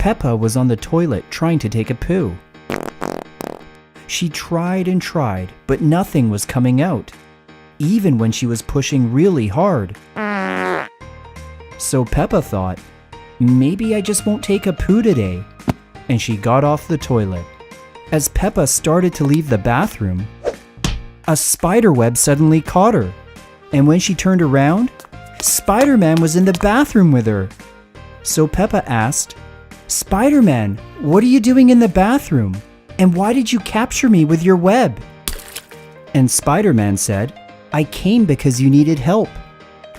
Peppa was on the toilet trying to take a poo. She tried and tried, but nothing was coming out, even when she was pushing really hard. So Peppa thought, maybe I just won't take a poo today, and she got off the toilet. As Peppa started to leave the bathroom, a spider web suddenly caught her, and when she turned around, Spider-Man was in the bathroom with her. So Peppa asked, "Spider-Man, what are you doing in the bathroom? And why did you capture me with your web?" And Spider-Man said, "I came because you needed help.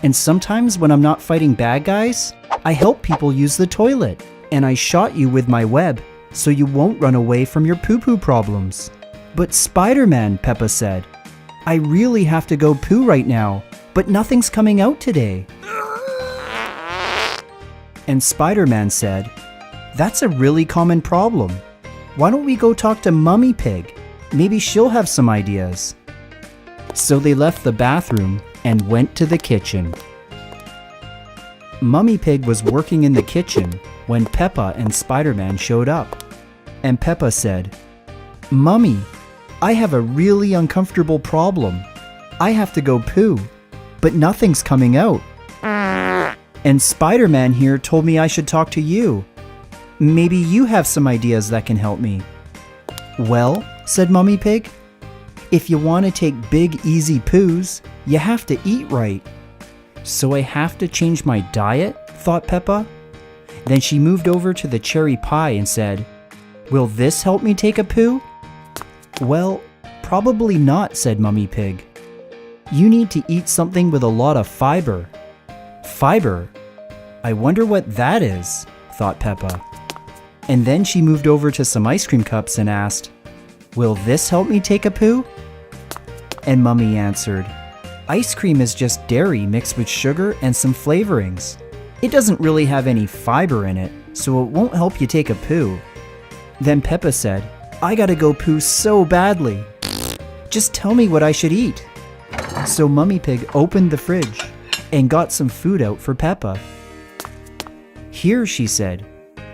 And sometimes when I'm not fighting bad guys, I help people use the toilet. And I shot you with my web so you won't run away from your poo-poo problems." "But Spider-Man," Peppa said, "I really have to go poo right now, but nothing's coming out today." And Spider-Man said, "That's a really common problem. Why don't we go talk to Mummy Pig? Maybe she'll have some ideas." So they left the bathroom and went to the kitchen. Mummy Pig was working in the kitchen when Peppa and Spider-Man showed up. And Peppa said, "Mummy, I have a really uncomfortable problem. I have to go poo, but nothing's coming out. And Spider-Man here told me I should talk to you. Maybe you have some ideas that can help me." "Well," said Mummy Pig, "if you want to take big, easy poos, you have to eat right." "So I have to change my diet?" thought Peppa. Then she moved over to the cherry pie and said, "Will this help me take a poo?" "Well, probably not," said Mummy Pig. "You need to eat something with a lot of fiber." "Fiber? I wonder what that is," thought Peppa. And then she moved over to some ice cream cups and asked, "Will this help me take a poo?" And Mummy answered, "Ice cream is just dairy mixed with sugar and some flavorings. It doesn't really have any fiber in it, so it won't help you take a poo." Then Peppa said, "I gotta go poo so badly. Just tell me what I should eat." So Mummy Pig opened the fridge and got some food out for Peppa. "Here," she said,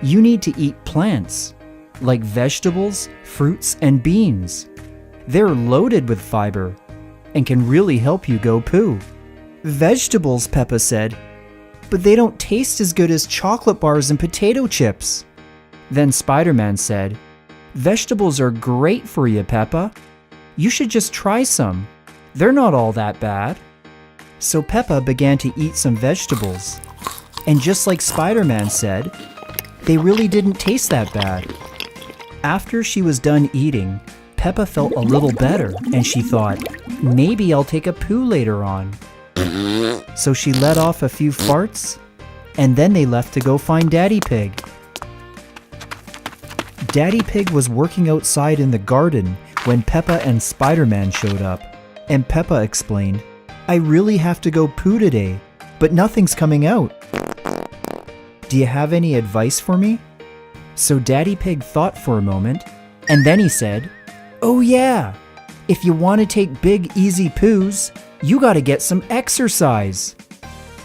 "you need to eat plants, like vegetables, fruits, and beans. They're loaded with fiber and can really help you go poo." "Vegetables," Peppa said, "but they don't taste as good as chocolate bars and potato chips." Then Spider-Man said, "Vegetables are great for you, Peppa. You should just try some. They're not all that bad." So Peppa began to eat some vegetables. And just like Spider-Man said, they really didn't taste that bad. After she was done eating, Peppa felt a little better and she thought, maybe I'll take a poo later on. So she let off a few farts and then they left to go find Daddy Pig. Daddy Pig was working outside in the garden when Peppa and Spider-Man showed up. And Peppa explained, "I really have to go poo today, but nothing's coming out. Do you have any advice for me?" So Daddy Pig thought for a moment, and then he said, "Oh yeah, if you want to take big easy poos, you gotta get some exercise.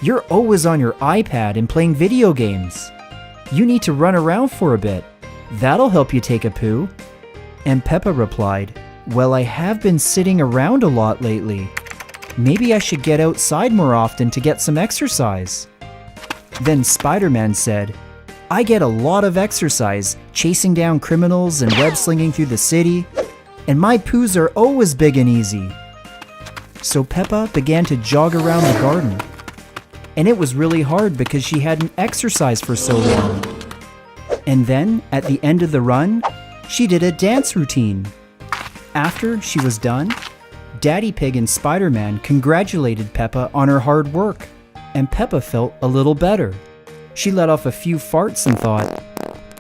You're always on your iPad and playing video games. You need to run around for a bit. That'll help you take a poo." And Peppa replied, "Well, I have been sitting around a lot lately. Maybe I should get outside more often to get some exercise." Then Spider-Man said, "I get a lot of exercise chasing down criminals and web-slinging through the city, and my poos are always big and easy." So Peppa began to jog around the garden, and it was really hard because she hadn't exercised for so long. And then, at the end of the run, she did a dance routine. After she was done, Daddy Pig and Spider-Man congratulated Peppa on her hard work, and Peppa felt a little better. She let off a few farts and thought,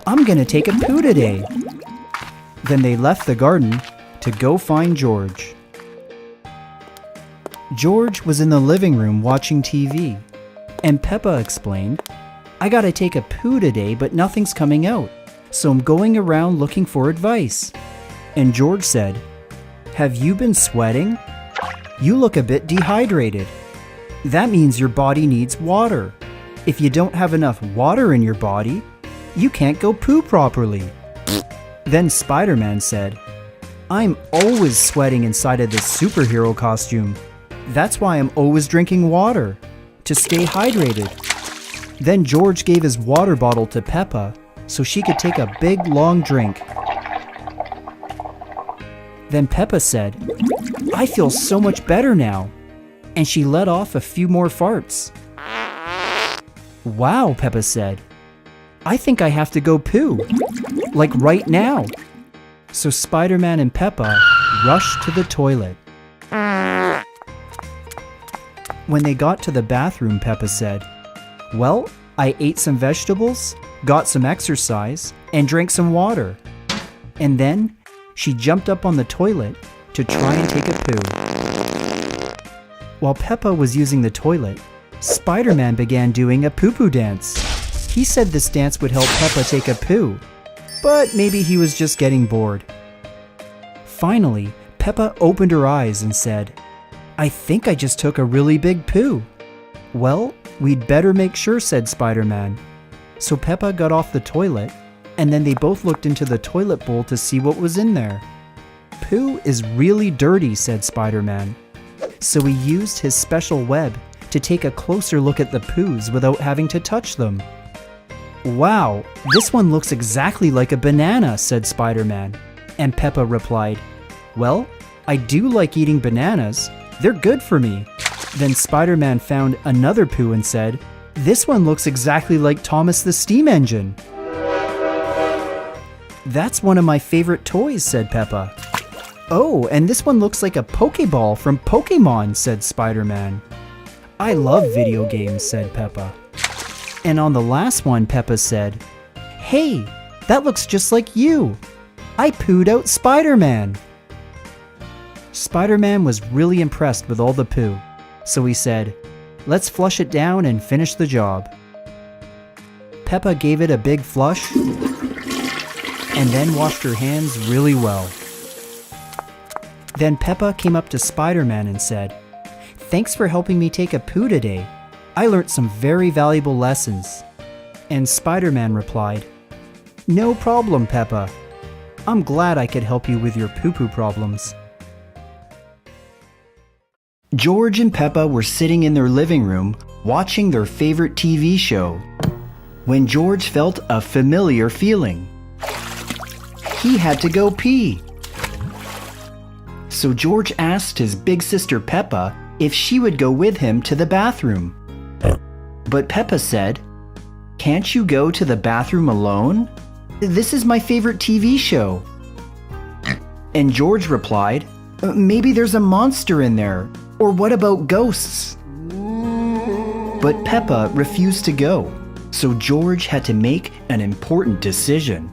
"I'm gonna take a poo today." Then they left the garden to go find George. George was in the living room watching TV, and Peppa explained, "I gotta take a poo today, but nothing's coming out, so I'm going around looking for advice." And George said, "Have you been sweating? You look a bit dehydrated. That means your body needs water. If you don't have enough water in your body, you can't go poo properly." Then Spider-Man said, "I'm always sweating inside of this superhero costume. That's why I'm always drinking water, to stay hydrated." Then George gave his water bottle to Peppa so she could take a big long drink. Then Peppa said, "I feel so much better now." And she let off a few more farts. "Wow," Peppa said, "I think I have to go poo, like right now." So Spider-Man and Peppa rushed to the toilet. When they got to the bathroom, Peppa said, "Well, I ate some vegetables, got some exercise, and drank some water." And then she jumped up on the toilet to try and take a poo. While Peppa was using the toilet, Spider-Man began doing a poo-poo dance. He said this dance would help Peppa take a poo, but maybe he was just getting bored. Finally, Peppa opened her eyes and said, "I think I just took a really big poo." "Well, we'd better make sure," said Spider-Man. So Peppa got off the toilet, and then they both looked into the toilet bowl to see what was in there. "Poo is really dirty," said Spider-Man. So he used his special web to take a closer look at the poos without having to touch them. "Wow, this one looks exactly like a banana," said Spider-Man. And Peppa replied, "Well, I do like eating bananas. They're good for me." Then Spider-Man found another poo and said, "This one looks exactly like Thomas the Steam Engine." "That's one of my favorite toys," said Peppa. "Oh, and this one looks like a Pokeball from Pokemon," said Spider-Man. "I love video games," said Peppa. And on the last one, Peppa said, "Hey, that looks just like you. I pooed out Spider-Man." Spider-Man was really impressed with all the poo, so he said, "Let's flush it down and finish the job." Peppa gave it a big flush and then washed her hands really well. Then Peppa came up to Spider-Man and said, "Thanks for helping me take a poo today. I learned some very valuable lessons." And Spider-Man replied, "No problem, Peppa. I'm glad I could help you with your poo-poo problems." George and Peppa were sitting in their living room watching their favorite TV show when George felt a familiar feeling. He had to go pee. So George asked his big sister Peppa if she would go with him to the bathroom. But Peppa said, "Can't you go to the bathroom alone? This is my favorite TV show." And George replied, "Maybe there's a monster in there, or what about ghosts?" But Peppa refused to go, so George had to make an important decision.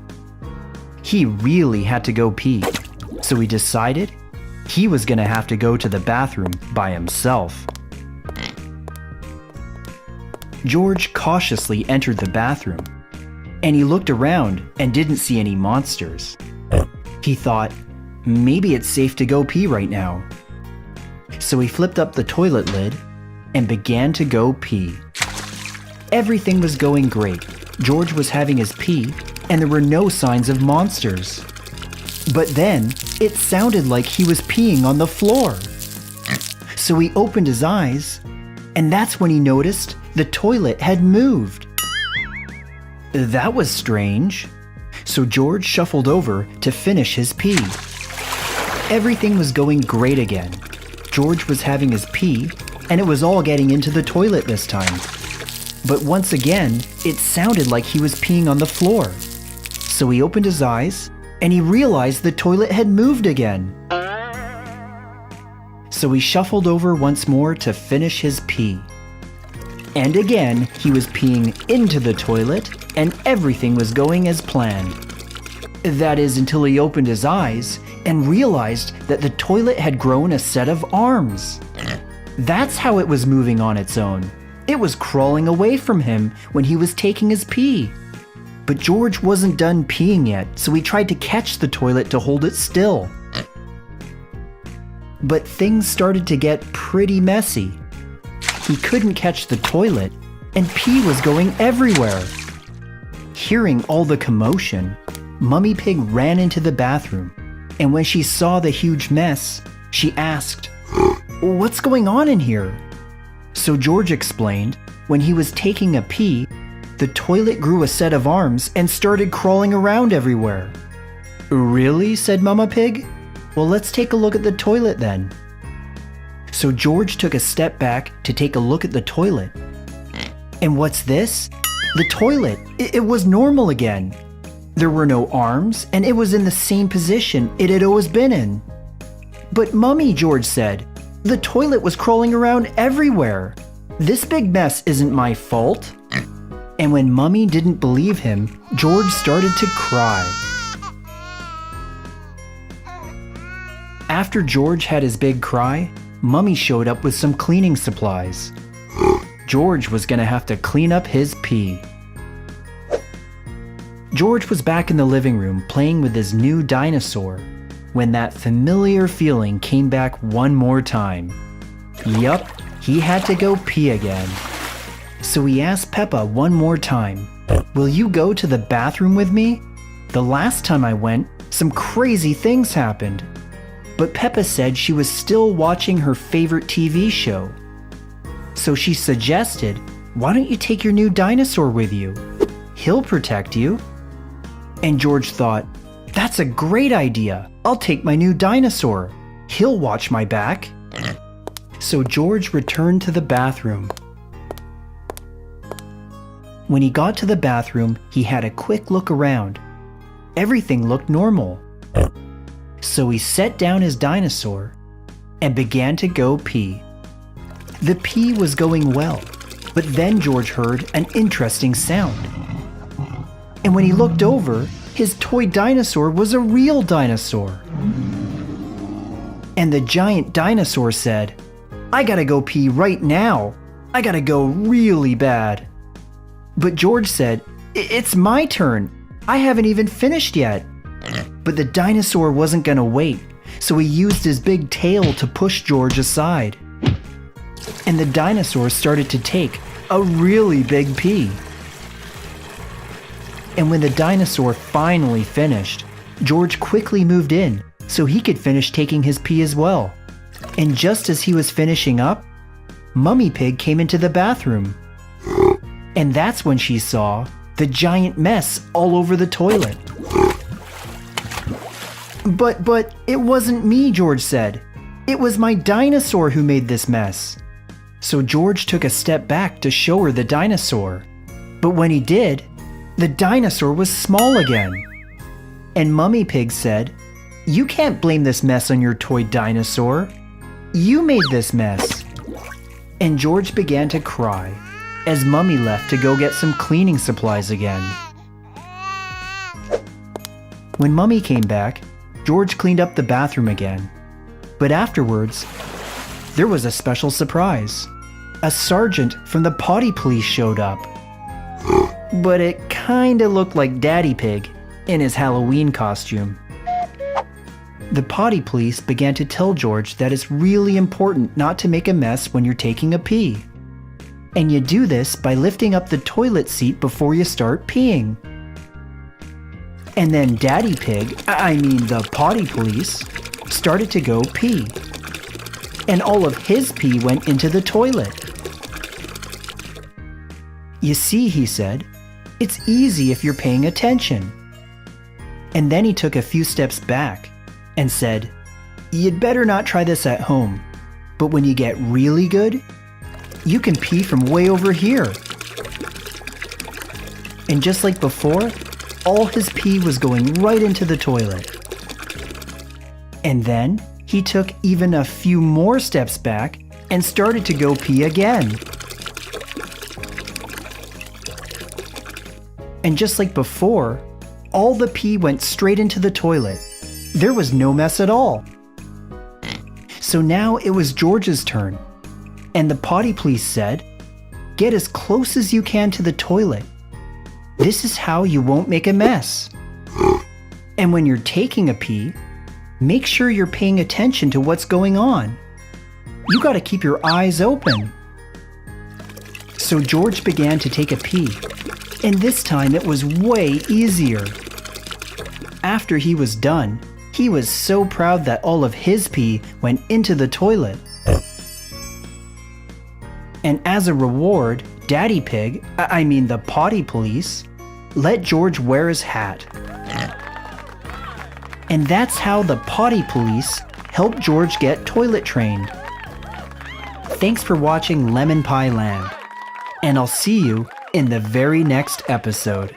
He really had to go pee, so he decided he was going to have to go to the bathroom by himself. George cautiously entered the bathroom, and he looked around and didn't see any monsters. He thought, maybe it's safe to go pee right now. So he flipped up the toilet lid and began to go pee. Everything was going great. George was having his pee, and there were no signs of monsters. But then, it sounded like he was peeing on the floor. So he opened his eyes, and that's when he noticed the toilet had moved. That was strange. So George shuffled over to finish his pee. Everything was going great again. George was having his pee, and it was all getting into the toilet this time. But once again, it sounded like he was peeing on the floor. So he opened his eyes, and he realized the toilet had moved again. So he shuffled over once more to finish his pee. And again, he was peeing into the toilet, and everything was going as planned. That is, until he opened his eyes and realized that the toilet had grown a set of arms. That's how it was moving on its own. It was crawling away from him when he was taking his pee. But George wasn't done peeing yet, so he tried to catch the toilet to hold it still. But things started to get pretty messy. He couldn't catch the toilet, and pee was going everywhere. Hearing all the commotion, Mummy Pig ran into the bathroom, and when she saw the huge mess, she asked, "What's going on in here?" So George explained, when he was taking a pee, the toilet grew a set of arms and started crawling around everywhere. "Really?" said Mama Pig. "Well, let's take a look at the toilet then." So George took a step back to take a look at the toilet. And what's this? The toilet. It was normal again. There were no arms, and it was in the same position it had always been in. "But Mummy," George said, "the toilet was crawling around everywhere. This big mess isn't my fault." And when Mummy didn't believe him, George started to cry. After George had his big cry, Mummy showed up with some cleaning supplies. George was gonna have to clean up his pee. George was back in the living room playing with his new dinosaur when that familiar feeling came back one more time. Yup, he had to go pee again. So he asked Peppa one more time, "Will you go to the bathroom with me? The last time I went, some crazy things happened." But Peppa said she was still watching her favorite TV show. So she suggested, "Why don't you take your new dinosaur with you? He'll protect you." And George thought, "That's a great idea. I'll take my new dinosaur. He'll watch my back." So George returned to the bathroom. When he got to the bathroom, he had a quick look around. Everything looked normal. So he set down his dinosaur and began to go pee. The pee was going well, but then George heard an interesting sound. And when he looked over, his toy dinosaur was a real dinosaur. And the giant dinosaur said, "I gotta go pee right now. I gotta go really bad." But George said, "It's my turn. I haven't even finished yet." But the dinosaur wasn't gonna wait, so he used his big tail to push George aside. And the dinosaur started to take a really big pee. And when the dinosaur finally finished, George quickly moved in so he could finish taking his pee as well. And just as he was finishing up, Mummy Pig came into the bathroom. And that's when she saw the giant mess all over the toilet. But it wasn't me," George said. "It was my dinosaur who made this mess." So George took a step back to show her the dinosaur. But when he did, the dinosaur was small again. And Mummy Pig said, "You can't blame this mess on your toy dinosaur. You made this mess." And George began to cry as Mummy left to go get some cleaning supplies again. When Mummy came back, George cleaned up the bathroom again. But afterwards, there was a special surprise. A sergeant from the potty police showed up. But it kinda looked like Daddy Pig in his Halloween costume. The potty police began to tell George that it's really important not to make a mess when you're taking a pee. And you do this by lifting up the toilet seat before you start peeing. And then Daddy Pig, the potty police, started to go pee. And all of his pee went into the toilet. "You see," he said, "it's easy if you're paying attention." And then he took a few steps back and said, "You'd better not try this at home, but when you get really good, you can pee from way over here." And just like before, all his pee was going right into the toilet. And then he took even a few more steps back and started to go pee again. And just like before, all the pee went straight into the toilet. There was no mess at all. So now it was George's turn. And the potty police said, "Get as close as you can to the toilet. This is how you won't make a mess. And when you're taking a pee, make sure you're paying attention to what's going on. You gotta keep your eyes open." So George began to take a pee. And this time it was way easier. After he was done, he was so proud that all of his pee went into the toilet. And as a reward, Daddy Pig, the potty police, let George wear his hat. And that's how the potty police helped George get toilet trained. Thanks for watching Lemon Pie Land, and I'll see you in the very next episode.